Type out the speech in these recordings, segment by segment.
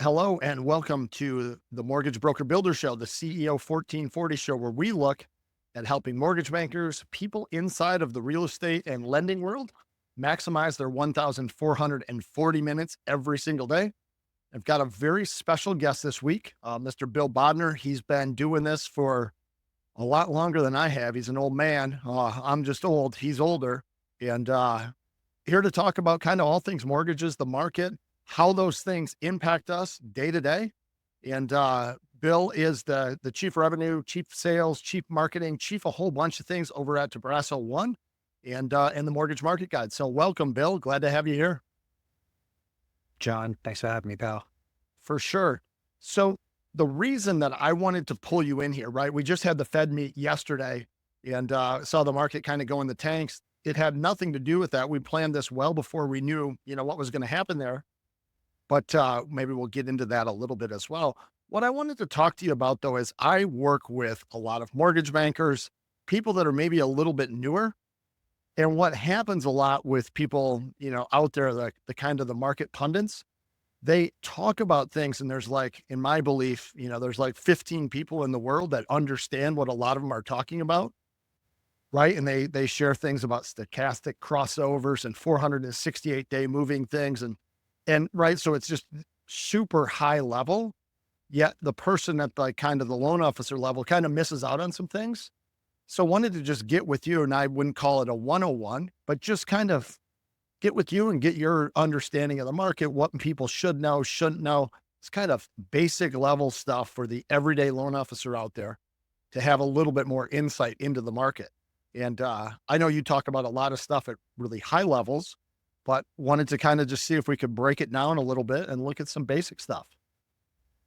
Hello and welcome to the Mortgage Broker Builder Show, the CEO1440 Show, where we look at helping mortgage bankers, people inside of the real estate and lending world, maximize their 1,440 minutes every single day. I've got a very special guest this week, Mr. Bill Bodnar. He's been doing this for a lot longer than I have. He's an old man. I'm just old. He's older. And here to talk about kind of all things mortgages, the market, how those things impact us day to day. And Bill is the chief revenue, chief sales, chief marketing, chief a whole bunch of things over at Tabrasa One and the Mortgage Market Guide. So welcome, Bill. Glad to have you here. John, thanks for having me, pal. For sure. So the reason that I wanted to pull you in here, right? We just had the Fed meet yesterday and saw the market kind of go in the tanks. It had nothing to do with that. We planned this well before we knew, what was going to happen there. But maybe we'll get into that a little bit as well. What I wanted to talk to you about, though, is I work with a lot of mortgage bankers, people that are maybe a little bit newer. And what happens a lot with people, out there, the kind of the market pundits, they talk about things and there's like, in my belief, there's like 15 people in the world that understand what a lot of them are talking about. Right. And they share things about stochastic crossovers and 468-day moving things. And right. So it's just super high level. Yet the person at the kind of the loan officer level kind of misses out on some things. So wanted to just get with you, and I wouldn't call it a 101, but just kind of get with you and get your understanding of the market, what people should know, shouldn't know. It's kind of basic level stuff for the everyday loan officer out there to have a little bit more insight into the market. And I know you talk about a lot of stuff at really high levels, but wanted to kind of just see if we could break it down a little bit and look at some basic stuff.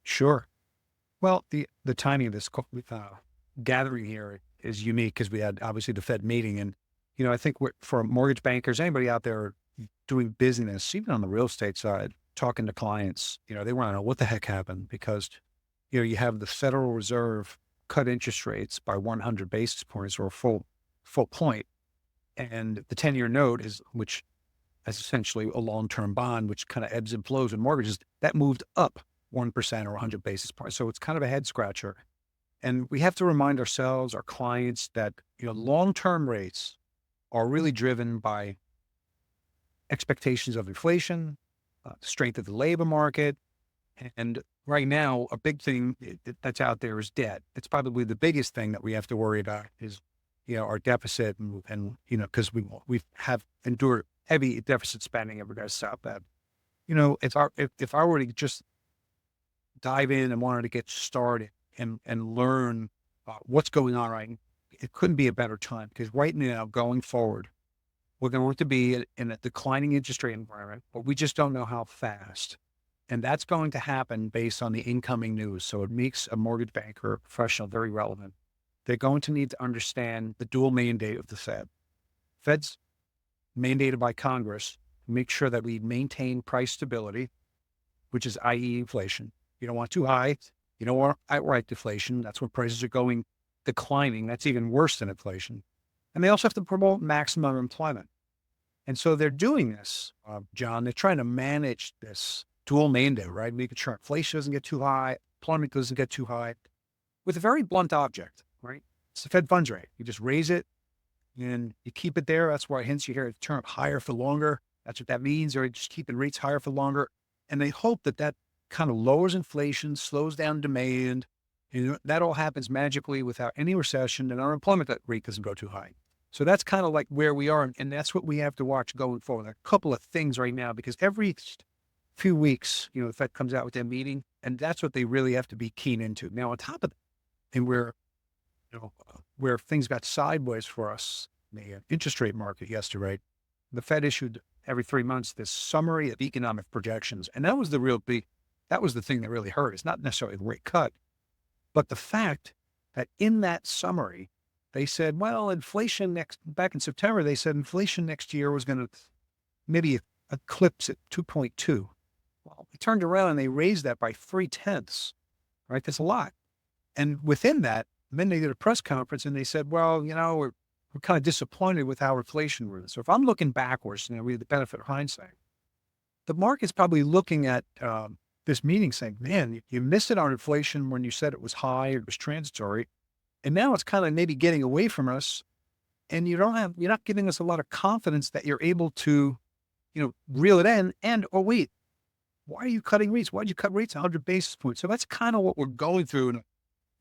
Sure. Well, the timing of this gathering here is unique because we had obviously the Fed meeting. And, I think for mortgage bankers, anybody out there doing business, even on the real estate side, talking to clients, they want to know what the heck happened because, you have the Federal Reserve cut interest rates by 100 basis points or a full point. And the 10-year note which is essentially a long-term bond, which kind of ebbs and flows in mortgages, that moved up 1% or 100 basis points. So it's kind of a head scratcher. And we have to remind ourselves, our clients, that, long-term rates are really driven by expectations of inflation, strength of the labor market. And right now, a big thing that's out there is debt. It's probably the biggest thing that we have to worry about is, our deficit and because we have endured heavy deficit spending and we're going to stop that. If I were to just dive in and wanted to get started and learn what's going on right now, it couldn't be a better time because right now, going forward, we're going to be in a declining interest rate environment, but we just don't know how fast. And that's going to happen based on the incoming news. So it makes a mortgage banker, a professional, very relevant. They're going to need to understand the dual mandate of the Fed. Fed's mandated by Congress to make sure that we maintain price stability, which is i.e. inflation. You don't want too high. You don't want outright deflation. That's when prices are declining. That's even worse than inflation. And they also have to promote maximum employment. And so they're doing this, John. They're trying to manage this dual mandate, right? Making sure inflation doesn't get too high, employment doesn't get too high, with a very blunt object, right? It's the Fed funds rate. You just raise it and you keep it there. That's why hence you hear the term higher for longer. That's what that means. Or just keeping rates higher for longer. And they hope that kind of lowers inflation, slows down demand. That all happens magically without any recession, and our employment rate doesn't go too high. So that's kind of like where we are. And that's what we have to watch going forward. There are a couple of things right now, because every few weeks, the Fed comes out with their meeting, and that's what they really have to be keen into. Now, on top of that, and where things got sideways for us, the interest rate market yesterday, the Fed issued every 3 months this summary of economic projections. And that was that was the thing that really hurt. It's not necessarily the rate cut, but the fact that in that summary, they said, well, back in September, they said inflation next year was going to maybe eclipse at 2.2. Well, they turned around and they raised that by 0.3, right? That's a lot. And within that, then they did a press conference and they said, well, we're kind of disappointed with how inflation was. So if I'm looking backwards, we have the benefit of hindsight. The market's probably looking at this meeting saying, man, you missed it on inflation when you said it was high, it was transitory. And now it's kind of maybe getting away from us. And you're not giving us a lot of confidence that you're able to, reel it in. And, oh, wait, why are you cutting rates? Why did you cut rates 100 basis points? So that's kind of what we're going through in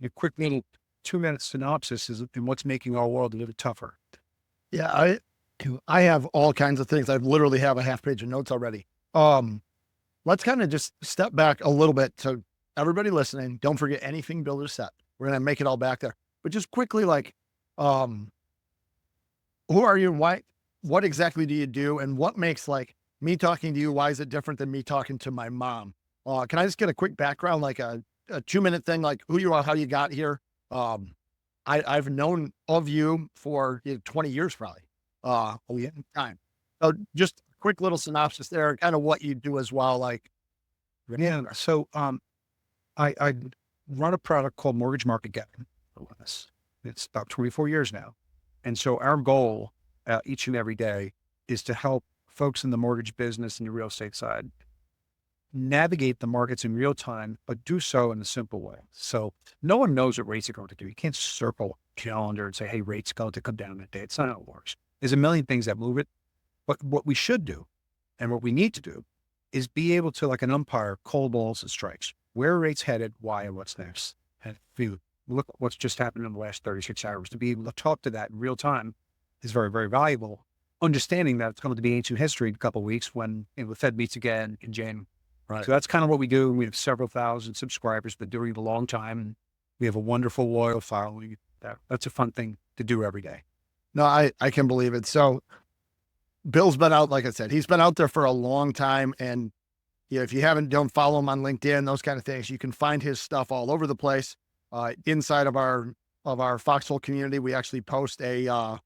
a quick little 2-minute synopsis is in what's making our world a little tougher. Yeah, I have all kinds of things. I literally have a half page of notes already. Let's kind of just step back a little bit to everybody listening. Don't forget anything Bill just said. We're going to make it all back there. But just quickly, like, who are you? Why? What exactly do you do? And what makes like me talking to you? Why is it different than me talking to my mom? Can I just get a quick background, like a 2-minute thing, like who you are, how you got here? I've known of you for 20 years, probably. Time. So just a quick little synopsis there, kind of what you do as well. Like, Yeah. So I run a product called Mortgage Market Gathering. It's about 24 years now. And so our goal each and every day is to help folks in the mortgage business and the real estate side navigate the markets in real time, but do so in a simple way. So no one knows what rates are going to do. You can't circle a calendar and say, hey, rates going to come down that day. It's not how it works. There's a million things that move it. But what we should do and what we need to do is be able to, like an umpire, call balls and strikes. Where are rates headed? Why? And what's next? And if you look at what's just happened in the last 36 hours, to be able to talk to that in real time is very, very valuable. Understanding that it's going to be ancient history in a couple of weeks when the Fed meets again in January. right. So that's kind of what we do. We have several thousand subscribers, been doing it a long time. And we have a wonderful loyal following. That's a fun thing to do every day. No, I can believe it. So Bill's been out, like I said, he's been out there for a long time. And if you don't follow him on LinkedIn, those kind of things, you can find his stuff all over the place. Inside of our Foxhole community, we actually post a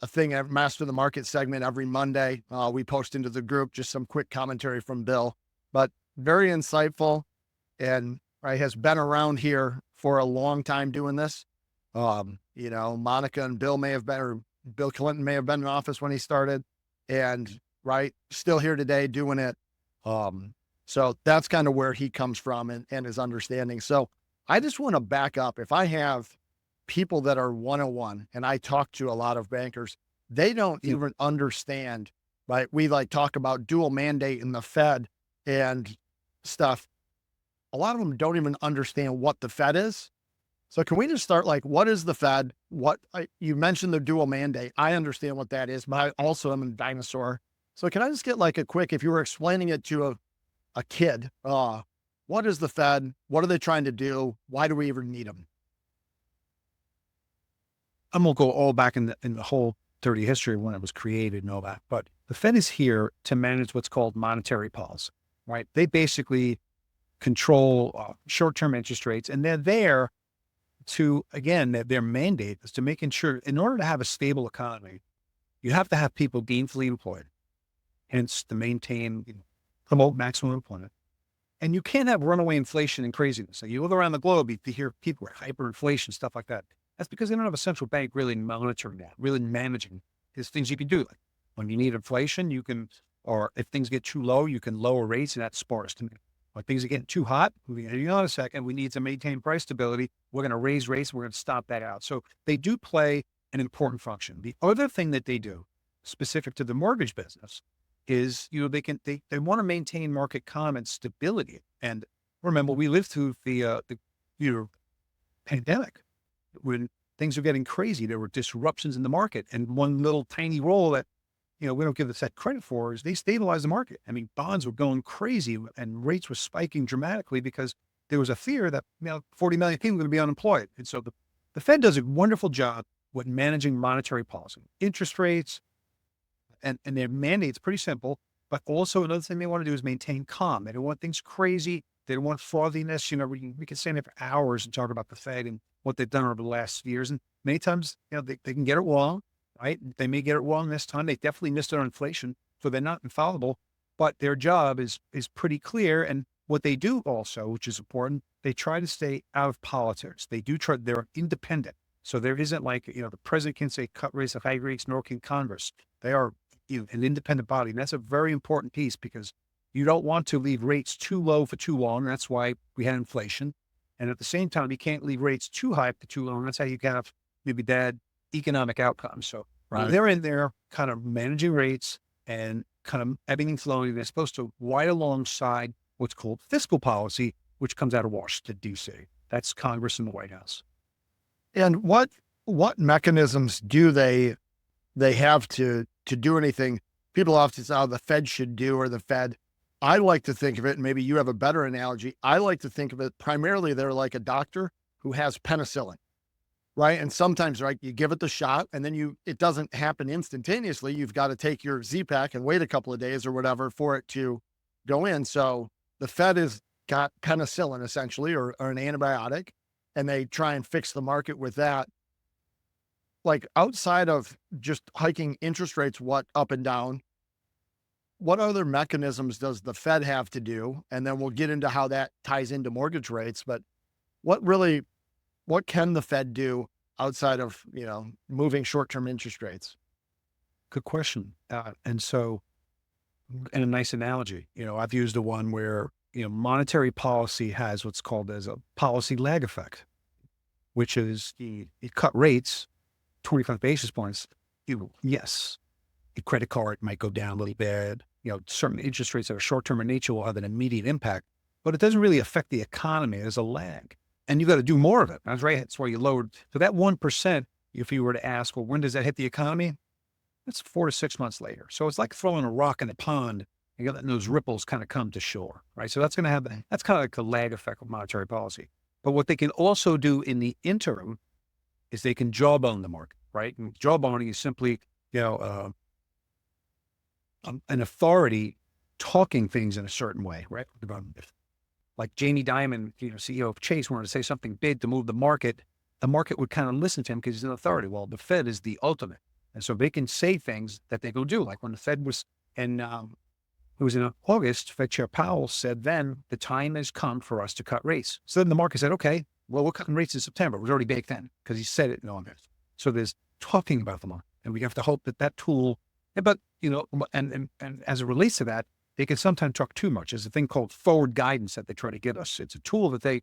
thing at Master the Market segment every Monday. We post into the group just some quick commentary from Bill, but very insightful, and has been around here for a long time doing this. Monica and Bill may have been, or Bill Clinton may have been in office when he started, and still here today doing it. So that's kind of where he comes from and his understanding. So I just want to back up. If I have people that are 101, and I talk to a lot of bankers, they don't even understand, right? We talk about dual mandate in the Fed and stuff. A lot of them don't even understand what the Fed is. So can we just start, what is the Fed? You mentioned the dual mandate. I understand what that is, but I also am a dinosaur. So can I just get a quick, if you were explaining it to a kid, what is the Fed? What are they trying to do? Why do we even need them? I'm going to go all back in the whole 30 history of when it was created and all that. But the Fed is here to manage what's called monetary policy, right? They basically control short-term interest rates, and they're there to, again, their mandate is to making sure, in order to have a stable economy, you have to have people gainfully employed, hence to maintain, promote maximum employment. And you can't have runaway inflation and craziness. So you look around the globe, you hear people with hyperinflation, stuff like that. That's because they don't have a central bank really monitoring that, really managing. There's things you can do. Like when you need inflation, you can, or if things get too low, you can lower rates, and that's sparse to me. When things are getting too hot, hang on a second, we need to maintain price stability. We're going to raise rates. We're going to stop that out. So they do play an important function. The other thing that they do, specific to the mortgage business, is they want to maintain market calm and stability. And remember, we lived through the pandemic when things were getting crazy. There were disruptions in the market, and one little tiny role that we don't give the Fed credit for is they stabilized the market. I mean, bonds were going crazy and rates were spiking dramatically because there was a fear that 40 million people were going to be unemployed. And so the Fed does a wonderful job with managing monetary policy, interest rates, and their mandate's pretty simple. But also another thing they want to do is maintain calm. They don't want things crazy. They don't want frothiness. We can stand there for hours and talk about the Fed and what they've done over the last years. And many times, they can get it wrong. Right? They may get it wrong this time. They definitely missed it on inflation, so they're not infallible, but their job is pretty clear. And what they do also, which is important, they try to stay out of politics. They're independent. So there isn't the president can say cut rates of high rates, nor can Congress. They are an independent body. And that's a very important piece because You don't want to leave rates too low for too long. That's why we had inflation. And at the same time, you can't leave rates too high for too long. That's how you have maybe bad economic outcomes. So they're in there kind of managing rates and kind of everything flowing. They're supposed to ride alongside what's called fiscal policy, which comes out of Washington, D.C. That's Congress and the White House. And what mechanisms do they have to do anything? People often say, oh, the Fed should do, or the Fed. I like to think of it, and maybe you have a better analogy. I like to think of it primarily they're like a doctor who has penicillin, right? And sometimes, right, you give it the shot and then it doesn't happen instantaneously. You've got to take your Z-Pack and wait a couple of days or whatever for it to go in. So the Fed has got penicillin essentially, or an antibiotic, and they try and fix the market with that. Like outside of just hiking interest rates, up and down, what other mechanisms does the Fed have to do? And then we'll get into how that ties into mortgage rates. But what can the Fed do outside of, moving short-term interest rates? Good question. And a nice analogy, I've used the one where, monetary policy has what's called as a policy lag effect, which is you cut rates 25 basis points. Yes, your credit card might go down a little bit. Certain interest rates that are short-term in nature will have an immediate impact, but it doesn't really affect the economy. There's a lag, and you got to do more of it. That's right. That's why you lowered. So that 1%, if you were to ask, well, when does that hit the economy? That's 4 to 6 months later. So it's like throwing a rock in a pond and letting those ripples kind of come to shore, right? So that's going to have, that's kind of like the lag effect of monetary policy. But what they can also do in the interim is they can jawbone the market, right? And jawboning is simply, an authority talking things in a certain way, right? Like Jamie Dimon, CEO of Chase, wanted to say something big to move the market would kind of listen to him because he's an authority. Well, the Fed is the ultimate. And so they can say things that they go do. Like when the Fed was in August, Fed Chair Powell said, then the time has come for us to cut rates. So then the market said, okay, well, we're cutting rates in September. It was already baked in because he said it in August. So there's talking about the market, and we have to hope that tool, but, and as it relates to that, they can sometimes talk too much. There's a thing called forward guidance that they try to give us. It's a tool that they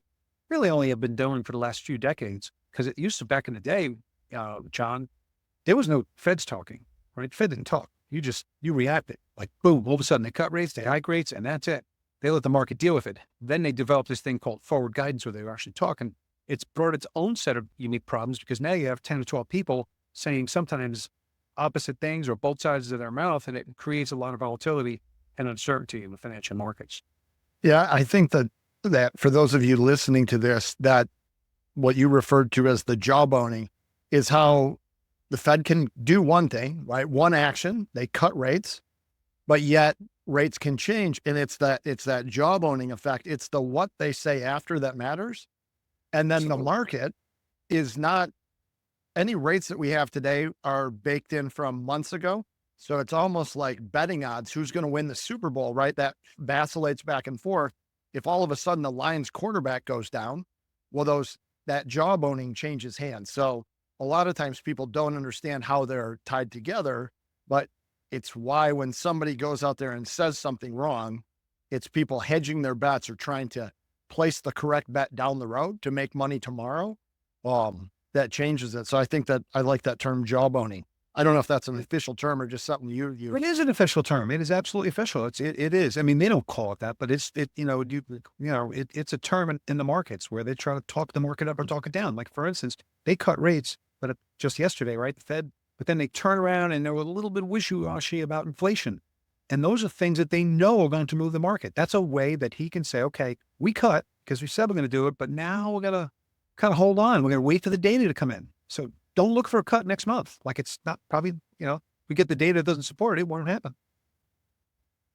really only have been doing for the last few decades, because it used to, back in the day, John, there was no Feds talking, right? Fed didn't talk. You reacted. Like, boom, all of a sudden they cut rates, they hike rates, and that's it. They let the market deal with it. Then they developed this thing called forward guidance where they were actually talking. It's brought its own set of unique problems because now you have 10 or 12 people saying sometimes opposite things or both sides of their mouth, and it creates a lot of volatility and uncertainty in the financial markets. Yeah, I think that for those of you listening to this, that what you referred to as the jawboning is how the Fed can do one thing, right? One action, they cut rates, but yet rates can change. And it's that jawboning effect. It's the what they say after that matters. And then the market is not, any rates that we have today are baked in from months ago. So it's almost like betting odds, who's going to win the Super Bowl, right? That vacillates back and forth. If all of a sudden the Lions quarterback goes down, well, that jawboning changes hands. So a lot of times people don't understand how they're tied together, but it's why when somebody goes out there and says something wrong, it's people hedging their bets or trying to place the correct bet down the road to make money tomorrow. That changes it. So I think that I like that term jawboning. I don't know if that's an official term or just something you. It is an official term. It is absolutely official. It is. I mean, they don't call it that, but it's a term in the markets where they try to talk the market up or talk it down. Like, for instance, they cut rates, but just yesterday, right? The Fed, but then they turn around and they were a little bit wishy-washy about inflation. And those are things that they know are going to move the market. That's a way that he can say, okay, we cut because we said we're going to do it, but now we're going to kind of hold on. We're going to wait for the data to come in. So don't look for a cut next month. Like, it's not probably, we get the data that doesn't support it, it won't happen.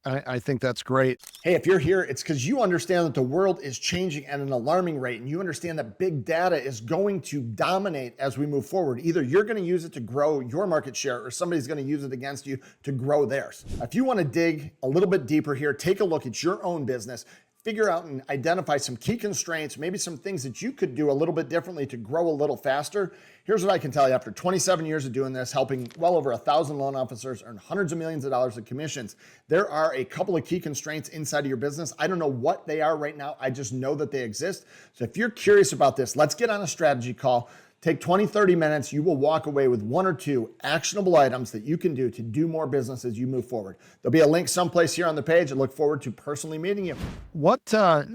I think that's great. Hey, if you're here, it's because you understand that the world is changing at an alarming rate, and you understand that big data is going to dominate as we move forward. Either you're going to use it to grow your market share, or somebody's going to use it against you to grow theirs. If you want to dig a little bit deeper here, take a look at your own business. figure out and identify some key constraints, maybe some things that you could do a little bit differently to grow a little faster. Here's what I can tell you after 27 years of doing this, helping well over 1,000 loan officers earn hundreds of millions of dollars of commissions. There are a couple of key constraints inside of your business. I don't know what they are right now. I just know that they exist. So if you're curious about this, let's get on a strategy call. Take 20, 30 minutes. You will walk away with 1 or 2 actionable items that you can do more business as you move forward. There'll be a link someplace here on the page. I look forward to personally meeting you.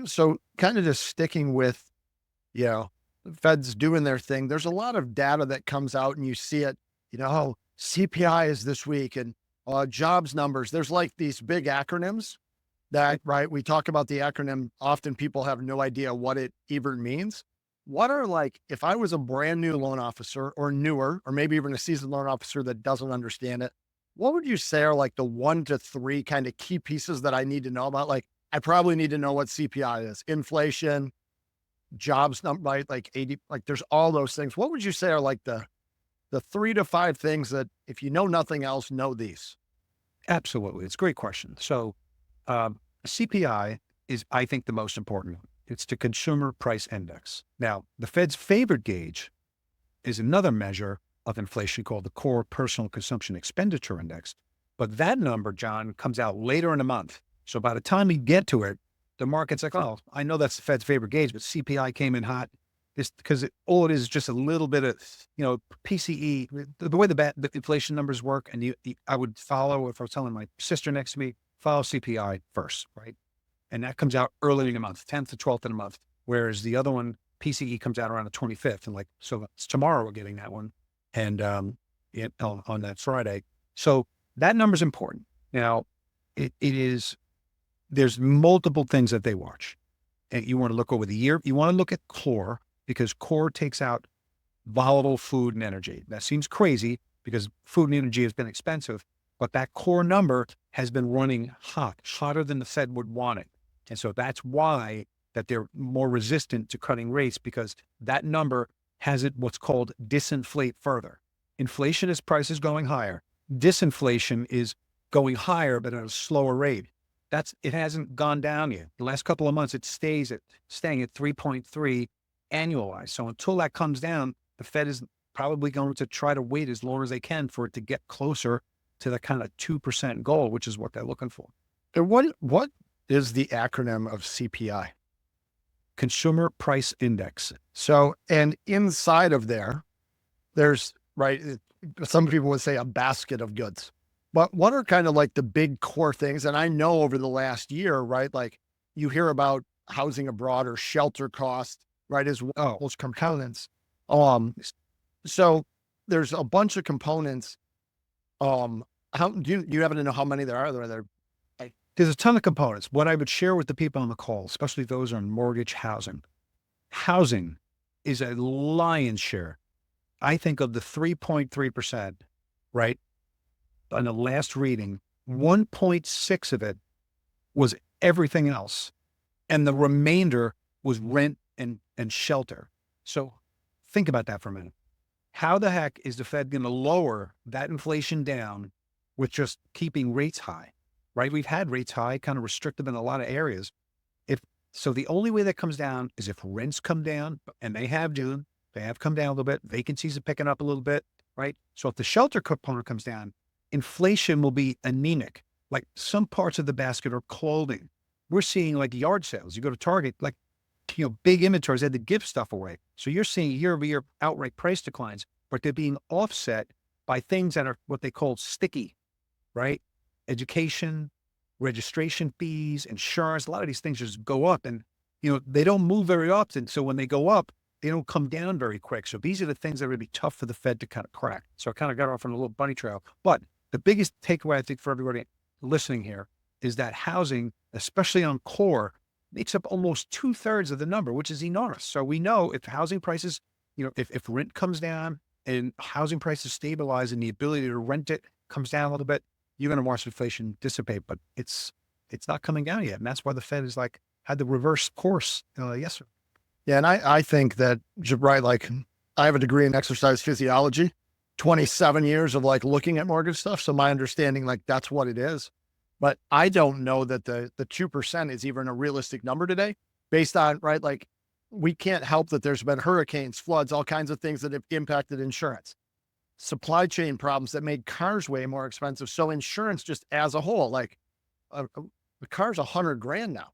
So kind of just sticking with, the Fed's doing their thing. There's a lot of data that comes out and you see it, CPI is this week and jobs numbers. There's like these big acronyms that, right? We talk about the acronym. Often people have no idea what it even means. What are if I was a brand new loan officer or newer, or maybe even a seasoned loan officer that doesn't understand it, what would you say are the 1 to 3 kind of key pieces that I need to know about? I probably need to know what CPI is, inflation, jobs number, right? 80, there's all those things. What would you say are the 3 to 5 things that if you know nothing else, know these? Absolutely. It's a great question. So CPI is, I think, the most important one. It's the Consumer Price Index. Now, the Fed's favorite gauge is another measure of inflation called the Core Personal Consumption Expenditure Index. But that number, John, comes out later in the month. So by the time you get to it, the market's like, oh, I know that's the Fed's favorite gauge, but CPI came in hot. It's because all it is just a little bit of, PCE, the way the inflation numbers work. And I would follow, if I was telling my sister next to me, follow CPI first, right? And that comes out early in the month, 10th to 12th in the month. Whereas the other one, PCE, comes out around the 25th. And so it's tomorrow we're getting that one. And on that Friday. So that number's important. Now, there's multiple things that they watch. And you want to look over the year. You want to look at core, because core takes out volatile food and energy. That seems crazy because food and energy has been expensive, but that core number has been running hotter than the Fed would want it. And so that's why that they're more resistant to cutting rates, because that number has it what's called disinflate further. Inflation is prices going higher. Disinflation is going higher, but at a slower rate. It hasn't gone down yet. The last couple of months, it's staying at 3.3 annualized. So until that comes down, the Fed is probably going to try to wait as long as they can for it to get closer to the kind of 2% goal, which is what they're looking for. And what is the acronym of CPI? Consumer Price Index. So, and inside of there's, right, some people would say a basket of goods. But what are kind of the big core things? And I know over the last year, right, you hear about housing abroad or shelter cost, right, as well as components. So there's a bunch of components. How do you happen to know how many there are? There's a ton of components. What I would share with the people on the call, especially those on mortgage housing is a lion's share. I think of the 3.3%, right? On the last reading, 1.6 of it was everything else. And the remainder was rent and shelter. So think about that for a minute. How the heck is the Fed going to lower that inflation down with just keeping rates high, right? We've had rates high, kind of restrictive in a lot of areas. So the only way that comes down is if rents come down, and they have come down a little bit. Vacancies are picking up a little bit, right? So if the shelter component comes down, inflation will be anemic. Some parts of the basket are clothing. We're seeing yard sales. You go to Target, big inventories, they had to give stuff away. So you're seeing year-over-year outright price declines, but they're being offset by things that are what they call sticky, right? Education, registration fees, insurance, a lot of these things just go up and, they don't move very often. So when they go up, they don't come down very quick. So these are the things that are going to be tough for the Fed to kind of crack. So I kind of got off on a little bunny trail. But the biggest takeaway, I think, for everybody listening here is that housing, especially on core, makes up almost 2/3 of the number, which is enormous. So we know if housing prices, if rent comes down and housing prices stabilize and the ability to rent it comes down a little bit, you're going to watch inflation dissipate, but it's not coming down yet. And that's why the Fed is had the reverse course yesterday. Yeah. And I think that, right, I have a degree in exercise physiology, 27 years of looking at mortgage stuff. So my understanding, that's what it is. But I don't know that the 2% is even a realistic number today based on, right? Like we can't help that there's been hurricanes, floods, all kinds of things that have impacted insurance, supply chain problems that made cars way more expensive. So insurance just as a whole, like the car's 100 grand now,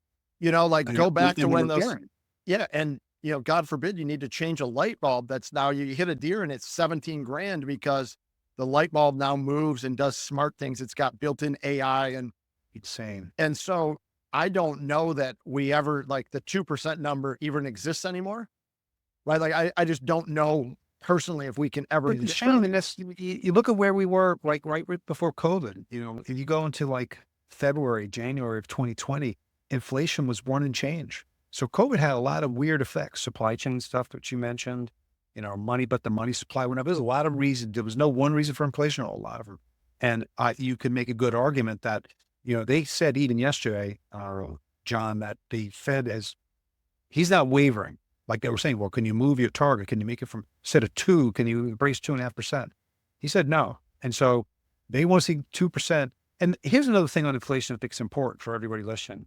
like go back to when those, yeah. And, God forbid you need to change a light bulb. That's now you hit a deer and it's 17 grand because the light bulb now moves and does smart things. It's got built-in AI and Insane. and so I don't know that we ever like the 2% number even exists anymore. Right. Like I just don't know personally if we can ever But Shannon, and that's, you look at where we were like right before COVID, if you go into like February, January of 2020, inflation was 1 and change. So COVID had a lot of weird effects, supply chain stuff that you mentioned, money, but the money supply went up. There's a lot of reasons. There was no one reason for inflation, a lot of them. And you could make a good argument that, they said even yesterday, John, that the Fed he's not wavering. Like they were saying, well, can you move your target? Can you make it from instead of 2? Can you embrace 2.5%? He said no. And so they want to see 2%. And here's another thing on inflation I think is important for everybody listening.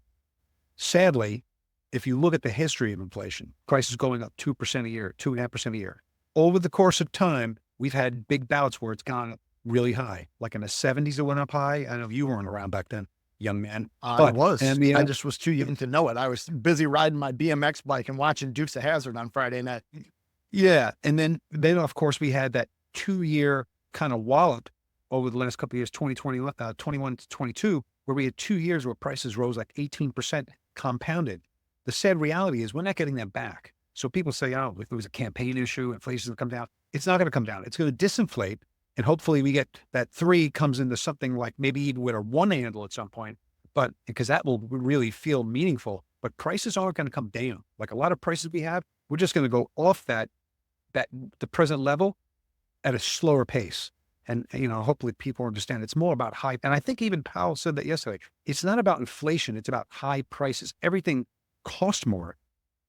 Sadly, if you look at the history of inflation, prices going up 2% a year, 2.5% a year. Over the course of time, we've had big bouts where it's gone up really high. Like in the 70s, it went up high. I know you weren't around back then, young man. I was. And I just was too young to know it. I was busy riding my BMX bike and watching Dukes of Hazzard on Friday night. Yeah. And then of course, we had that 2-year kind of wallop over the last couple of years, 2020, 21 to 22, where we had 2 years where prices rose like 18% compounded. The sad reality is we're not getting that back. So people say, oh, if it was a campaign issue, inflation will come down. It's not going to come down. It's going to disinflate. And hopefully we get that 3 comes into something like maybe even with a 1 handle at some point, but because that will really feel meaningful, but prices aren't going to come down. Like a lot of prices we have, we're just going to go off the present level at a slower pace. And, hopefully people understand it's more about hype. And I think even Powell said that yesterday, it's not about inflation. It's about high prices. Everything costs more.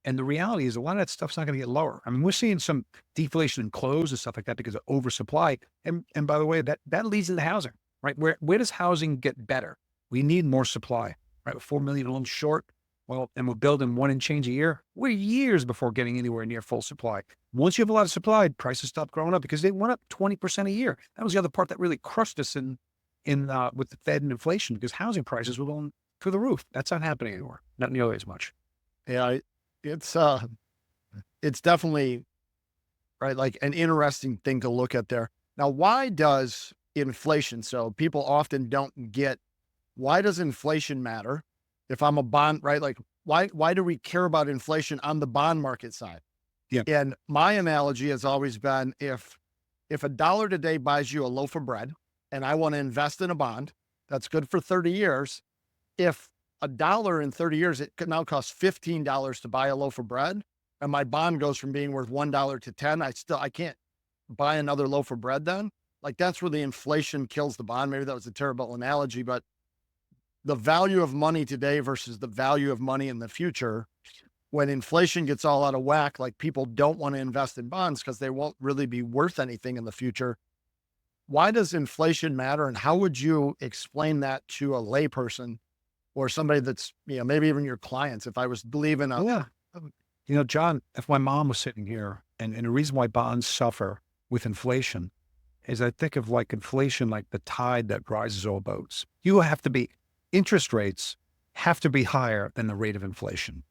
And the reality is a lot of that stuff's not going to get lower. I mean, we're seeing some deflation in clothes and stuff like that because of oversupply. And by the way, that leads into housing, right? Where does housing get better? We need more supply, right? With 4 million homes short. Well, and we're building 1 and change a year. We're years before getting anywhere near full supply. Once you have a lot of supply, prices stop growing up because they went up 20% a year. That was the other part that really crushed us in with the Fed and inflation because housing prices were going through the roof. That's not happening anymore. Not nearly as much. Yeah, it's definitely right, like an interesting thing to look at there. Now, why does inflation? So people often don't get why does inflation matter? If I'm a bond, right? Like why do we care about inflation on the bond market side? Yeah. And my analogy has always been if a dollar today buys you a loaf of bread and I want to invest in a bond that's good for 30 years, if a dollar in 30 years, it could now cost $15 to buy a loaf of bread. And my bond goes from being worth $1 to 10. I can't buy another loaf of bread then. Like that's where the inflation kills the bond. Maybe that was a terrible analogy, but the value of money today versus the value of money in the future, when inflation gets all out of whack, like people don't want to invest in bonds because they won't really be worth anything in the future. Why does inflation matter? And how would you explain that to a layperson or somebody that's, maybe even your clients? If I was believing John, if my mom was sitting here and the reason why bonds suffer with inflation is I think of like inflation, like the tide that rises all boats. Interest rates have to be higher than the rate of inflation,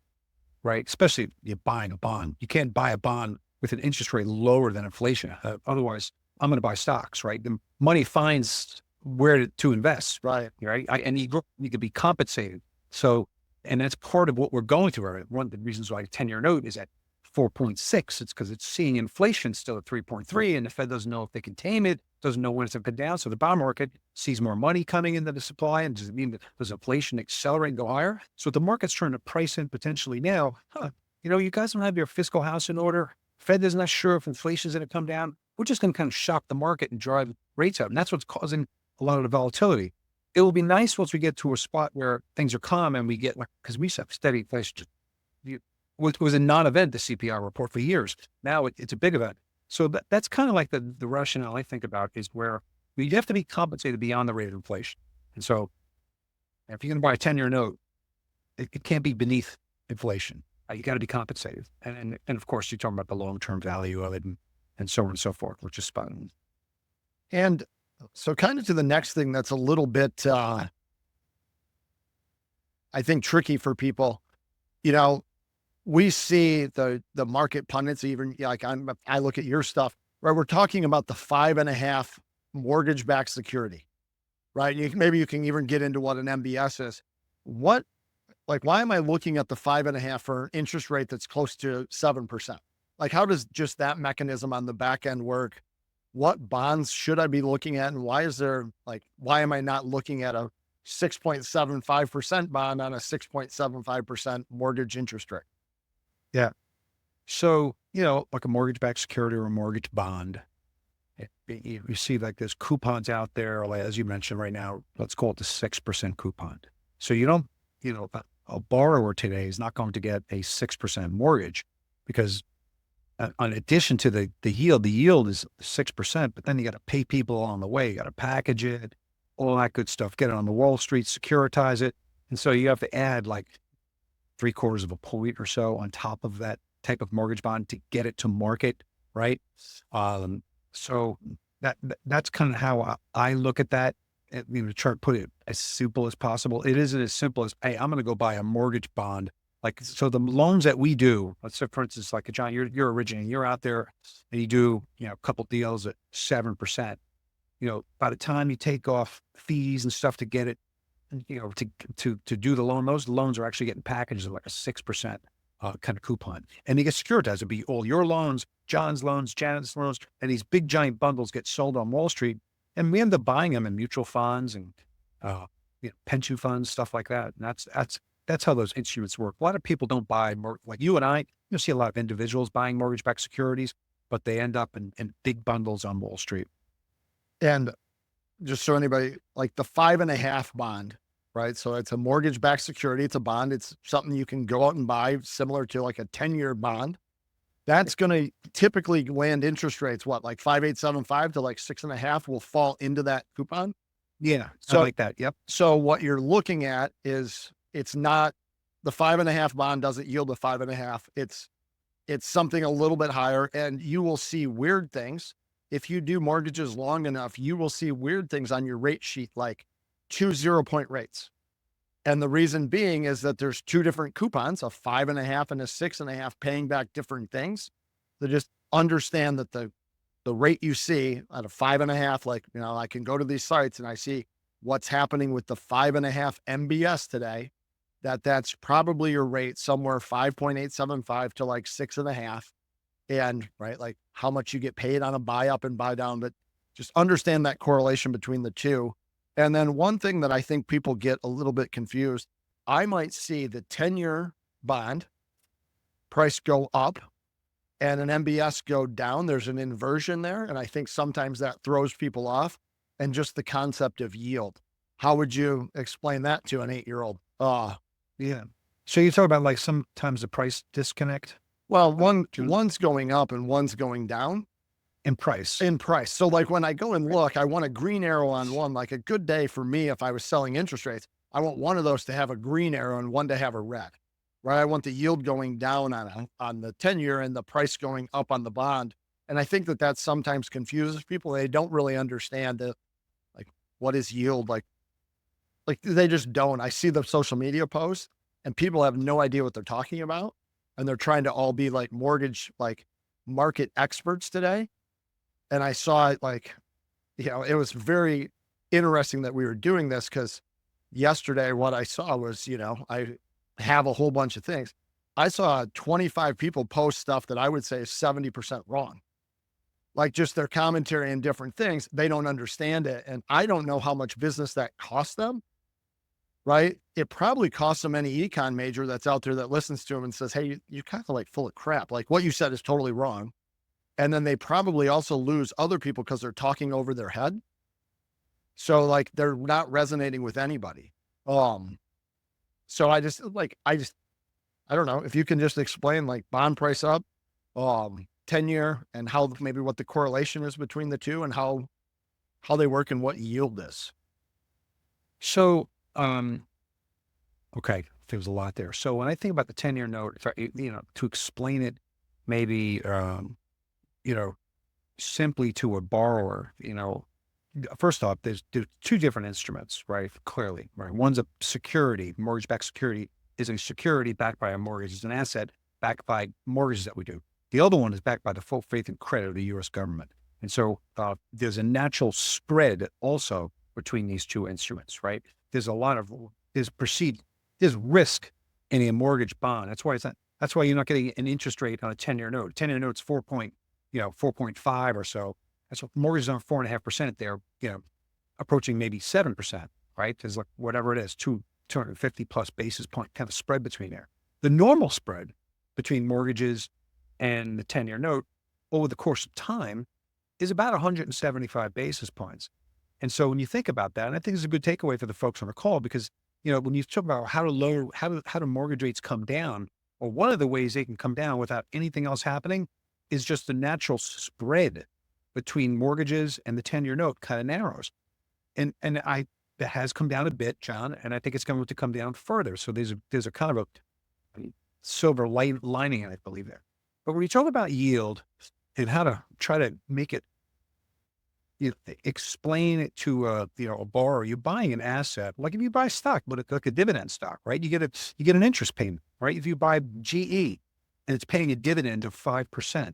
right? Especially if you're buying a bond. You can't buy a bond with an interest rate lower than inflation. Otherwise, I'm going to buy stocks, right? The money finds where to invest. Right. Right. And you could be compensated. So, and that's part of what we're going through. Right? One of the reasons why a 10-year note is at 4.6, it's because it's seeing inflation still at 3.3 and the Fed doesn't know if they can tame it, doesn't know when it's going to go down. So the bond market sees more money coming into the supply. And does it mean that does inflation accelerate and go higher? So the market's trying to price in potentially now, you guys don't have your fiscal house in order. Fed is not sure if inflation is going to come down. We're just going to kind of shock the market and drive rates up. And that's what's causing a lot of the volatility. It will be nice once we get to a spot where things are calm and we get, because we have steady inflation. It was a non-event, the CPI report for years. Now it's a big event. So that's kind of like the rationale I think about is where we have to be compensated beyond the rate of inflation. And so If you're going to buy a 10-year note, it can't be beneath inflation. You got to be compensated. And of course, you're talking about the long-term value of it and so on and so forth, which is fun. And so kind of to the next thing that's a little bit, I think tricky for people, you know, we see the market pundits, even like I look at your stuff, right? We're talking about the 5.5 mortgage-backed security, right? Maybe you can even get into what an MBS is. Why am I looking at the 5.5 for an interest rate that's close to 7%? Like, how does just that mechanism on the back end work? What bonds should I be looking at? And why am I not looking at a 6.75% bond on a 6.75% mortgage interest rate? Yeah. So, like a mortgage-backed security or a mortgage bond, you see like there's coupons out there, like, as you mentioned right now, let's call it the 6% coupon. So a borrower today is not going to get a 6% mortgage because in addition to the yield is 6%, but then you got to pay people along the way. You got to package it, all that good stuff, get it on the Wall Street, securitize it. And so you have to add like 3/4 of a point or so on top of that type of mortgage bond to get it to market, right? So that's kind of how I look at that. And, try to put it as simple as possible. It isn't as simple as, hey, I'm going to go buy a mortgage bond. Like, so the loans that we do, let's say, for instance, like John, you're originating, you're out there and you do, a couple deals at 7%. By the time you take off fees and stuff to get it, to do the loan, those loans are actually getting packaged at like a 6% kind of coupon. And they get securitized. It'd be all your loans, John's loans, Janet's loans, and these big giant bundles get sold on Wall Street. And we end up buying them in mutual funds and pension funds, stuff like that. And that's how those instruments work. A lot of people don't buy more, like you and I. You'll see a lot of individuals buying mortgage-backed securities, but they end up in big bundles on Wall Street. And just so anybody, like the 5.5 bond, right? So it's a mortgage-backed security. It's a bond. It's something you can go out and buy, similar to like a 10-year bond. That's going to typically land interest rates, like 5.875 to like 6.5 will fall into that coupon. Yeah. So like that. Yep. So what you're looking at is, it's not the 5.5 bond doesn't yield a 5.5. It's something a little bit higher, and you will see weird things. If you do mortgages long enough, you will see weird things on your rate sheet, like 2 0-point rates. And the reason being is that there's two different coupons, a 5.5 and a 6.5, paying back different things. So just understand that the rate you see at a 5.5, I can go to these sites and I see what's happening with the 5.5 MBS today, that's probably your rate somewhere 5.875 to like 6.5. And right, like how much you get paid on a buy up and buy down, but just understand that correlation between the two. And then one thing that I think people get a little bit confused, I might see the 10-year bond price go up and an MBS go down. There's an inversion there. And I think sometimes that throws people off. And just the concept of yield. How would you explain that to an 8-year-old? Yeah. So you talk about like sometimes the price disconnect? Well, one's going up and one's going down. In price. So like when I go and look, I want a green arrow on one, like a good day for me. If I was selling interest rates, I want one of those to have a green arrow and one to have a red, right? I want the yield going down on the 10-year and the price going up on the bond. And I think that sometimes confuses people. They don't really understand what is yield? Like they just don't. I see the social media posts and people have no idea what they're talking about. And they're trying to all be like mortgage, like market experts today. And I saw it it was very interesting that we were doing this, because yesterday what I saw was, I have a whole bunch of things. I saw 25 people post stuff that I would say is 70% wrong. Like just their commentary and different things, they don't understand it. And I don't know how much business that costs them, right? It probably costs them any econ major that's out there that listens to them and says, hey, you're kind of like full of crap. Like what you said is totally wrong. And then they probably also lose other people because they're talking over their head. So like they're not resonating with anybody. So I don't know if you can just explain like bond price up, 10-year, and how maybe what the correlation is between the two and how they work and what yield is. So Okay, there was a lot there. So when I think about the 10-year note, if to explain it, maybe, you know, simply to a borrower, first off, there's two different instruments, right? Clearly, right? One's a security, mortgage-backed security is a security backed by a mortgage, is an asset backed by mortgages that we do. The other one is backed by the full faith and credit of the U.S. government. And so there's a natural spread also between these two instruments, right? There's a lot of there's risk in a mortgage bond. That's why you're not getting an interest rate on a 10-year note. 10-year note's 4.5 or so. That's what mortgages are 4.5%. They're, approaching maybe 7%, right? There's like whatever it is, 250 plus basis point kind of spread between there. The normal spread between mortgages and the 10-year note over the course of time is about 175 basis points. And so when you think about that, and I think it's a good takeaway for the folks on the call, because, when you talk about how do mortgage rates come down, or one of the ways they can come down without anything else happening is just the natural spread between mortgages and the 10-year note kind of narrows. And that has come down a bit, John, and I think it's going to come down further. So there's a kind of a silver lining, I believe, there. But when you talk about yield and how to try to make it, explain it to a borrower, you're buying an asset, like if you buy stock, but like a dividend stock, right? You get an interest payment, right? If you buy GE and it's paying a dividend of 5%,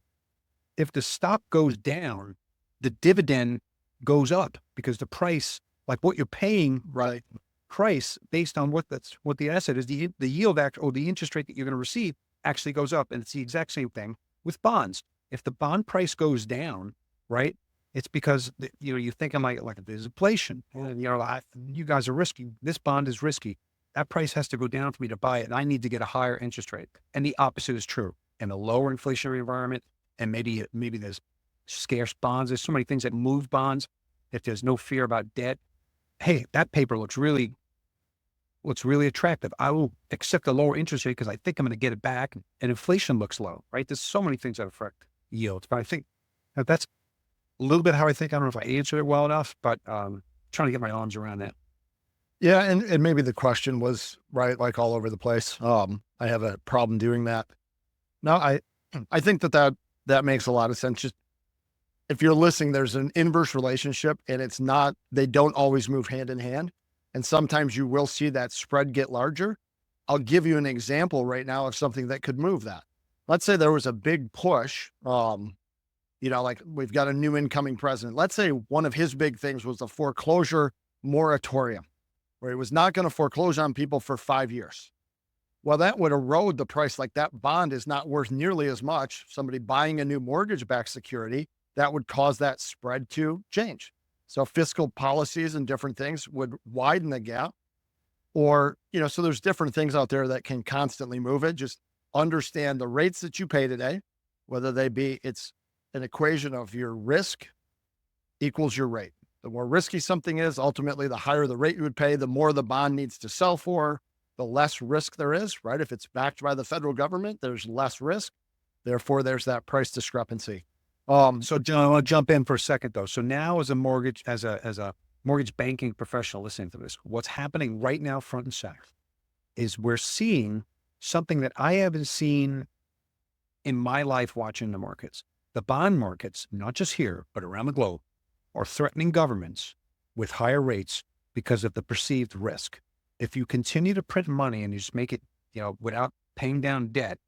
if the stock goes down, the dividend goes up because the price, like what you're paying, right, price based on what the asset is, the yield or the interest rate that you're going to receive actually goes up. And it's the exact same thing with bonds. If the bond price goes down, right, it's because you're thinking like there's inflation, and you guys are risky. This bond is risky. That price has to go down for me to buy it, and I need to get a higher interest rate. And the opposite is true. In a lower inflationary environment, and maybe there's scarce bonds. There's so many things that move bonds. If there's no fear about debt, hey, that paper looks really attractive. I will accept a lower interest rate because I think I'm going to get it back, and inflation looks low, right? There's so many things that affect yields, but I think that's a little bit how I think. I don't know if I answered it well enough, but trying to get my arms around that. Yeah. And maybe the question was, right, like all over the place. I have a problem doing that. No, I think that makes a lot of sense. Just if you're listening, there's an inverse relationship, and they don't always move hand in hand. And sometimes you will see that spread get larger. I'll give you an example right now of something that could move that. Let's say there was a big push, like we've got a new incoming president. Let's say one of his big things was a foreclosure moratorium, where he was not going to foreclose on people for 5 years. Well, that would erode the price. Like that bond is not worth nearly as much. Somebody buying a new mortgage-backed security, that would cause that spread to change. So fiscal policies and different things would widen the gap. Or, so there's different things out there that can constantly move it. Just understand the rates that you pay today, whether it's an equation of your risk equals your rate. The more risky something is, ultimately, the higher the rate you would pay, the more the bond needs to sell for, the less risk there is, right? If it's backed by the federal government, there's less risk. Therefore, there's that price discrepancy. So John, I want to jump in for a second though. So now as a mortgage banking professional listening to this, what's happening right now front and center is we're seeing something that I haven't seen in my life watching the markets. The bond markets, not just here, but around the globe, are threatening governments with higher rates because of the perceived risk. If you continue to print money and you just make it, without paying down debt,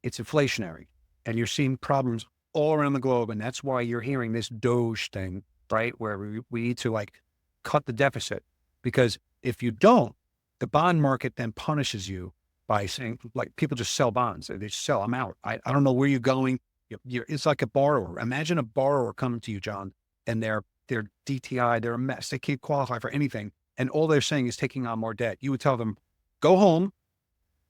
it's inflationary. And you're seeing problems all around the globe. And that's why you're hearing this Doge thing, right? Where we need to cut the deficit, because if you don't, the bond market then punishes you by saying, people just sell bonds. They just sell, I'm out. I don't know where you're going. It's like a borrower. Imagine a borrower coming to you, John, and they're DTI, they're a mess. They can't qualify for anything. And all they're saying is taking on more debt. You would tell them, go home,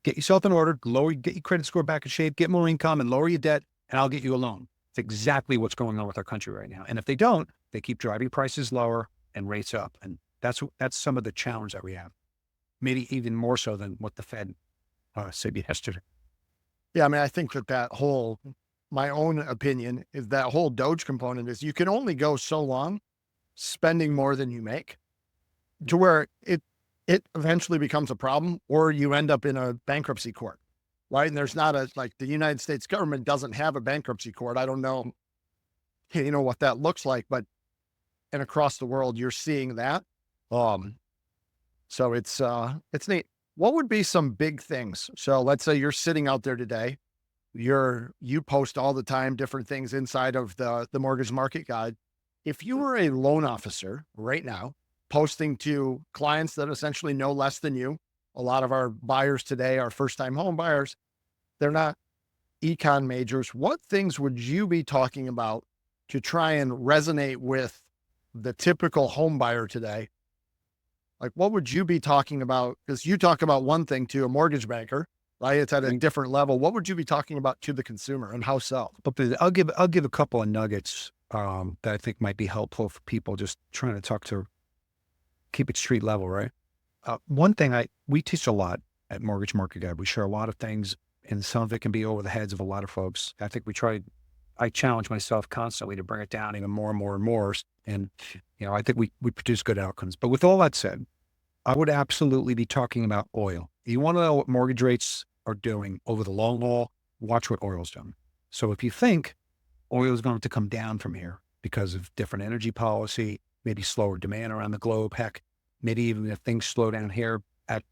get yourself in order, get your credit score back in shape, get more income and lower your debt, and I'll get you a loan. It's exactly what's going on with our country right now. And if they don't, they keep driving prices lower and rates up. And that's some of the challenge that we have. Maybe even more so than what the Fed said yesterday. Yeah. I mean, I think my own opinion is that whole Doge component is you can only go so long spending more than you make, to where it it eventually becomes a problem, or you end up in a bankruptcy court, right? And there's not like the United States government doesn't have a bankruptcy court. I don't know, what that looks like, but and across the world, you're seeing that. Um, so it's neat. What would be some big things? So let's say you're sitting out there today, you post all the time different things inside of the mortgage market guide. If you were a loan officer right now, posting to clients that essentially know less than you, a lot of our buyers today are first time home buyers. They're not econ majors. What things would you be talking about to try and resonate with the typical home buyer today? Like, what would you be talking about? Because you talk about one thing to a mortgage banker, right? It's at a different level. What would you be talking about to the consumer, and how so? But I'll give a couple of nuggets that I think might be helpful for people just trying to keep it street level, right? One thing we teach a lot at Mortgage Market Guide. We share a lot of things, and some of it can be over the heads of a lot of folks. I think I challenge myself constantly to bring it down even more and more and more. And, I think we produce good outcomes. But with all that said, I would absolutely be talking about oil. You want to know what mortgage rates are doing over the long haul, watch what oil's doing. So if you think oil is going to come down from here because of different energy policy, maybe slower demand around the globe, heck, maybe even if things slow down here at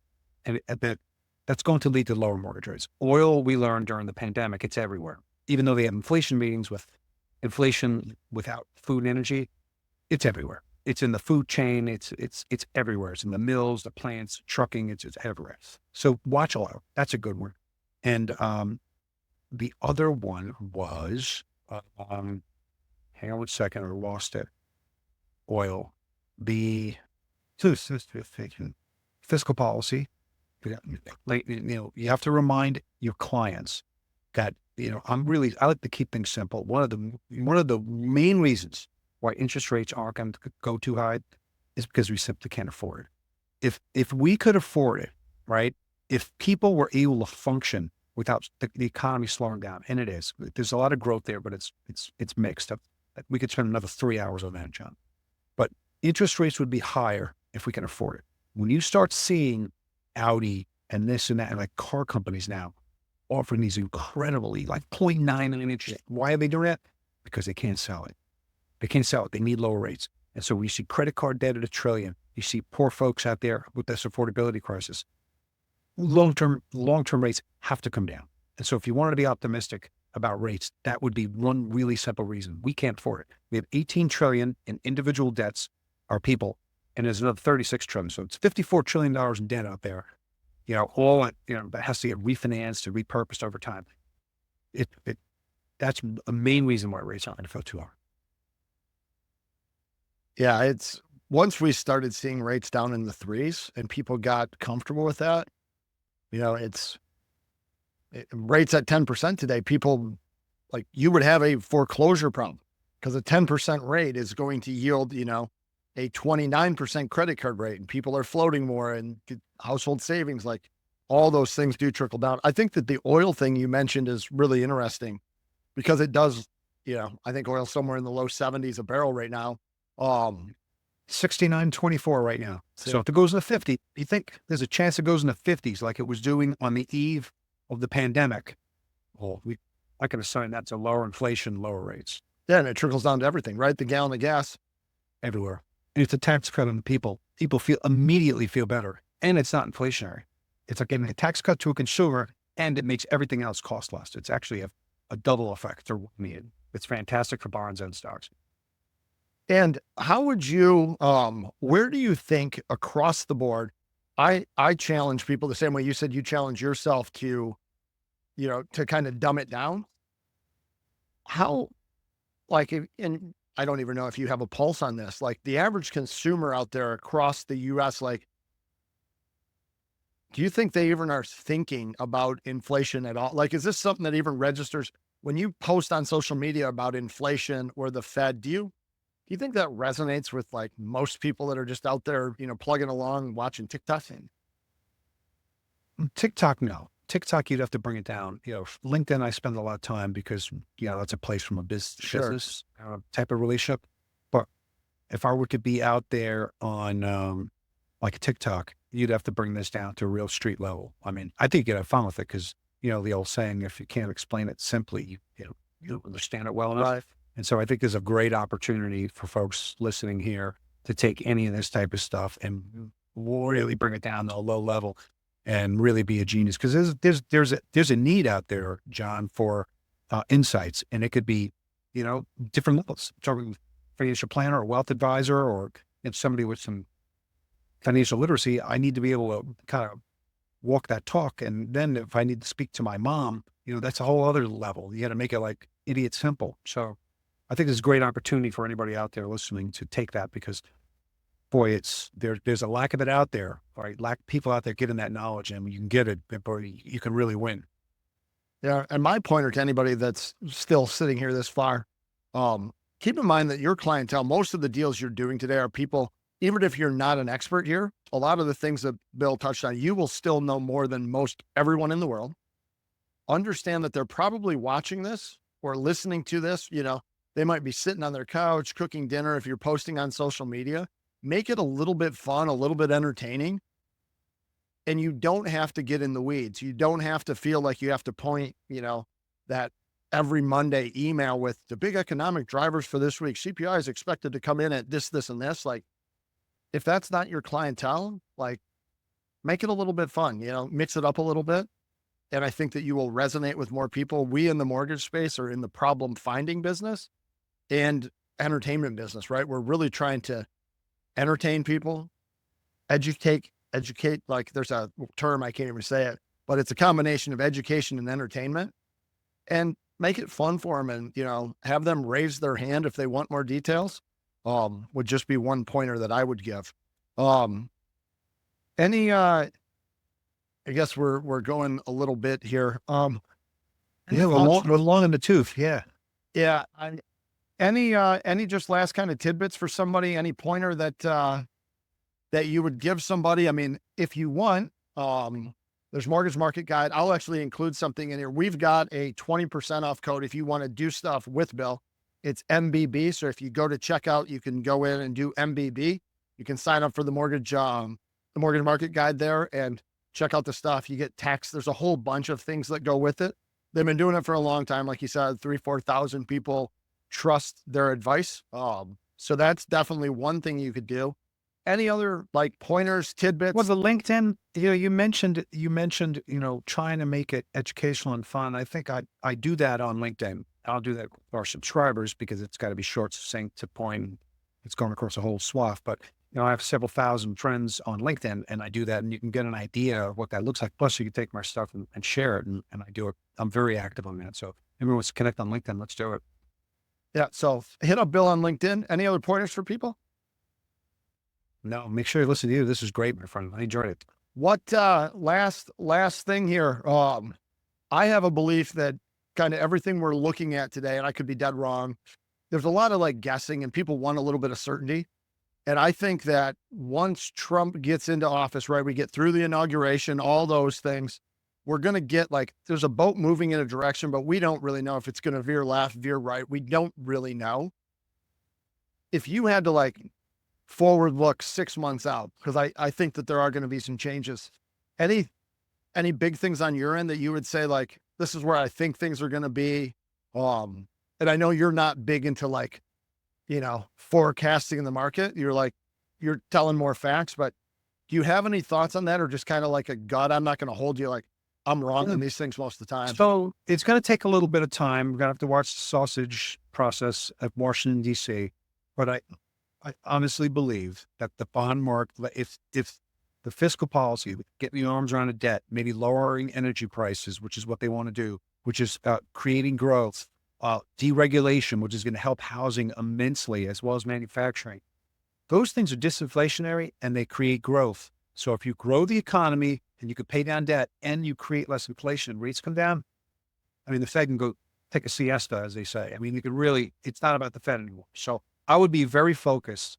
bit, that's going to lead to lower mortgage rates. Oil, we learned during the pandemic, it's everywhere. Even though they have inflation meetings with inflation without food and energy, it's everywhere. It's in the food chain. It's everywhere. It's in the mills, the plants, trucking. It's everywhere. So watch oil. That's a good one. And the other one was, hang on 1 second, I lost it. Oil. The fiscal policy. Like, you have to remind your clients that, I like to keep things simple. One of the main reasons why interest rates aren't going to go too high is because we simply can't afford it. If we could afford it, right? If people were able to function without the economy slowing down, and it is, there's a lot of growth there, but it's mixed up. We could spend another 3 hours on that, John. But interest rates would be higher if we can afford it. When you start seeing Audi and this and that, and like car companies now offering these incredibly like 0.99 interest, why are they doing that? Because they can't sell it. They can't sell it. They need lower rates. And so when you see credit card debt at $1 trillion, you see poor folks out there with this affordability crisis. Long-term rates have to come down. And so if you wanted to be optimistic about rates, that would be one really simple reason. We can't afford it. We have 18 trillion in individual debts, our people, and there's another 36 trillion. So it's $54 trillion in debt out there. All that has to get refinanced and repurposed over time. That's a main reason why rates aren't going to go too hard. Yeah, it's once we started seeing rates down in the threes and people got comfortable with that, rates at 10% today, people like you would have a foreclosure problem because a 10% rate is going to yield, a 29% credit card rate, and people are floating more and household savings, like all those things do trickle down. I think that the oil thing you mentioned is really interesting because it does, I think oil's somewhere in the low 70s a barrel right now. 69.24 right now. So if it goes in the 50, you think there's a chance it goes in the 50s like it was doing on the eve of the pandemic? Well, I can assign that to lower inflation, lower rates. Yeah, and it trickles down to everything, right? The gallon of gas everywhere. And it's a tax cut on the people. People immediately feel better. And it's not inflationary. It's like giving a tax cut to a consumer, and it makes everything else cost less. It's actually a double effect. It's fantastic for bonds and stocks. And how would you, where do you think across the board, I challenge people the same way you said you challenge yourself to, to kind of dumb it down. How, and I don't even know if you have a pulse on this, like the average consumer out there across the US, like, do you think they even are thinking about inflation at all? Like, is this something that even registers when you post on social media about inflation or the Fed? Do you think that resonates with like most people that are just out there, plugging along, watching TikTok? TikTok, no. TikTok, you'd have to bring it down. LinkedIn, I spend a lot of time because, that's a place from a business type of relationship. But if I were to be out there on like a TikTok, you'd have to bring this down to a real street level. I mean, I think you'd have fun with it because, the old saying, if you can't explain it simply, you don't understand it well enough. Right. And so I think there's a great opportunity for folks listening here to take any of this type of stuff and really bring it down to a low level and really be a genius. Because there's a need out there, John, for insights, and it could be, different levels. Talking financial planner or wealth advisor, or if somebody with some financial literacy, I need to be able to kind of walk that talk. And then if I need to speak to my mom, that's a whole other level. You got to make it like idiot simple. So I think there's a great opportunity for anybody out there listening to take that, because boy, there's a lack of it out there, right? People out there getting that knowledge, and when you can get it, boy, you can really win. Yeah. And my pointer to anybody that's still sitting here this far, keep in mind that your clientele, most of the deals you're doing today are people, even if you're not an expert here, a lot of the things that Bill touched on, you will still know more than most everyone in the world. Understand that they're probably watching this or listening to this. They might be sitting on their couch, cooking dinner. If you're posting on social media, make it a little bit fun, a little bit entertaining. And you don't have to get in the weeds. You don't have to feel like you have to point, that every Monday email with the big economic drivers for this week. CPI is expected to come in at this, this, and this. Like, if that's not your clientele, like, make it a little bit fun, mix it up a little bit. And I think that you will resonate with more people. We in the mortgage space are in the problem finding business and entertainment business, right? We're really trying to entertain people, educate, like there's a term, I can't even say it, but it's a combination of education and entertainment, and make it fun for them. And, have them raise their hand if they want more details, would just be one pointer that I would give. I guess we're going a little bit here. Yeah, we're long in the tooth. Yeah. Yeah. Any just last kind of tidbits for somebody, any pointer that you would give somebody? I mean, if you want, there's Mortgage Market Guide. I'll actually include something in here. We've got a 20% off code if you want to do stuff with Bill. It's MBB. So if you go to checkout, you can go in and do MBB. You can sign up for the Mortgage Market Guide there and check out the stuff. You get text. There's a whole bunch of things that go with it. They've been doing it for a long time. Like you said, 4,000 people trust their advice. So that's definitely one thing you could do. Any other like pointers, tidbits? Well, the LinkedIn, you mentioned, trying to make it educational and fun. I think I do that on LinkedIn. I'll do that for our subscribers because it's got to be short, succinct, to point. It's going across a whole swath, but I have several thousand friends on LinkedIn, and I do that, and you can get an idea of what that looks like. Plus you can take my stuff and share it. And I do it. I'm very active on that. So if everyone wants to connect on LinkedIn, let's do it. Yeah. So hit up Bill on LinkedIn. Any other pointers for people? No, make sure you listen to you. This is great, my friend. I enjoyed it. What, last thing here. I have a belief that kind of everything we're looking at today, and I could be dead wrong, there's a lot of like guessing, and people want a little bit of certainty. And I think that once Trump gets into office, right, we get through the inauguration, all those things, we're going to get like, there's a boat moving in a direction, but we don't really know if it's going to veer left, veer right. We don't really know. If you had to like forward look 6 months out, because I think that there are going to be some changes. Any big things on your end that you would say, like, this is where I think things are going to be? And I know you're not big into like, forecasting in the market. You're telling more facts, but do you have any thoughts on that, or just kind of like a gut? I'm not going to hold you like I'm wrong on these things most of the time. So it's going to take a little bit of time. We're going to have to watch the sausage process at Washington, D.C. But I honestly believe that the bond market, if the fiscal policy, getting the arms around the debt, maybe lowering energy prices, which is what they want to do, which is creating growth, deregulation, which is going to help housing immensely, as well as manufacturing. Those things are disinflationary and they create growth. So if you grow the economy and you could pay down debt and you create less inflation and rates come down, I mean, the Fed can go take a siesta, as they say. I mean, you can really, it's not about the Fed anymore. So I would be very focused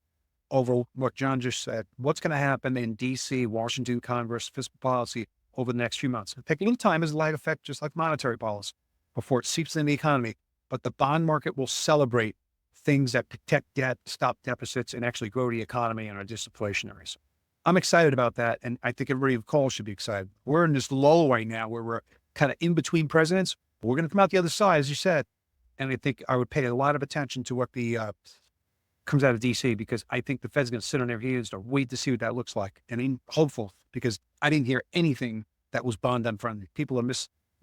over what John just said. What's going to happen in DC, Washington, Congress, fiscal policy over the next few months? It'll take a little time as a light effect, just like monetary policy, before it seeps in the economy. But the bond market will celebrate things that protect debt, stop deficits, and actually grow the economy and are disinflationary. I'm excited about that. And I think everybody who calls should be excited. We're in this lull right now where we're kind of in between presidents. We're going to come out the other side, as you said. And I think I would pay a lot of attention to what the comes out of DC, because I think the Fed's going to sit on their heels to wait to see what that looks like. And I'm hopeful, because I didn't hear anything that was bond unfriendly. People are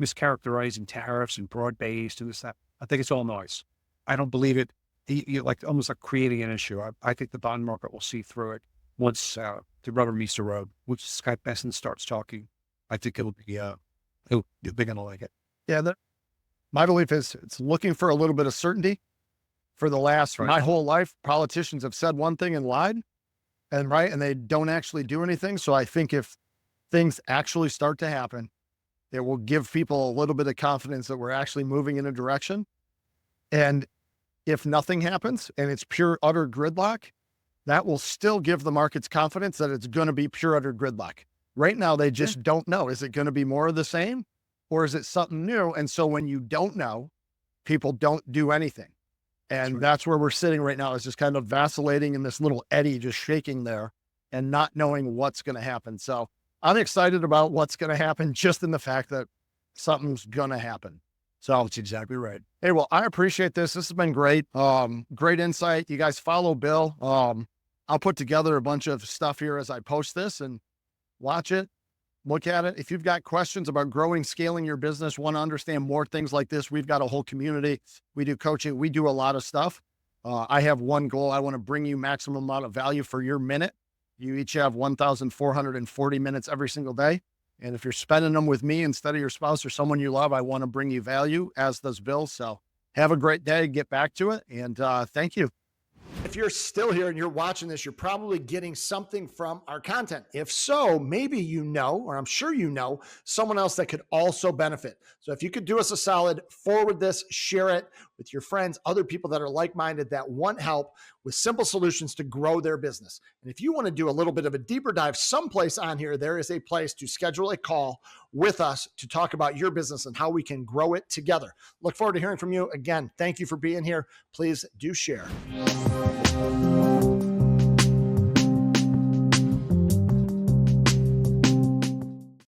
mischaracterizing tariffs and broad-based and this, that. I think it's all noise. I don't believe it. You like almost like creating an issue. I think the bond market will see through it once the rubber meets the road. Once Scott Bessent starts talking, I think it'll be, they're going to like it. Yeah. My belief is it's looking for a little bit of certainty. For the last, my whole life, politicians have said one thing and lied, and they don't actually do anything. So I think if things actually start to happen, it will give people a little bit of confidence that we're actually moving in a direction. And if nothing happens and it's pure, utter gridlock, that will still give the markets confidence that it's going to be pure, utter gridlock. Right now, they just don't know. Is it going to be more of the same, or is it something new? And so when you don't know, people don't do anything. And that's where we're sitting right now, is just kind of vacillating in this little eddy, just shaking there and not knowing what's going to happen. So I'm excited about what's going to happen, just in the fact that something's going to happen. So That's exactly right. hey, well, I appreciate this. This has been great. Great insight. You guys follow Bill. I'll put together a bunch of stuff here as I post this, and watch it, look at it. If you've got questions about growing, scaling your business, want to understand more things like this, we've got a whole community. We do coaching. We do a lot of stuff. I have one goal. I want to bring you maximum amount of value for your minute. You each have 1,440 minutes every single day. And if you're spending them with me instead of your spouse or someone you love, I want to bring you value, as does Bill. So have a great day, get back to it. And thank you. If you're still here and you're watching this, you're probably getting something from our content. If so, maybe you know, or I'm sure you know, someone else that could also benefit. So if you could do us a solid, forward this, share it with your friends, other people that are like-minded, that want help with simple solutions to grow their business. And if you want to do a little bit of a deeper dive someplace on here, there is a place to schedule a call with us to talk about your business and how we can grow it together. Look forward to hearing from you. Again, thank you for being here. Please do share.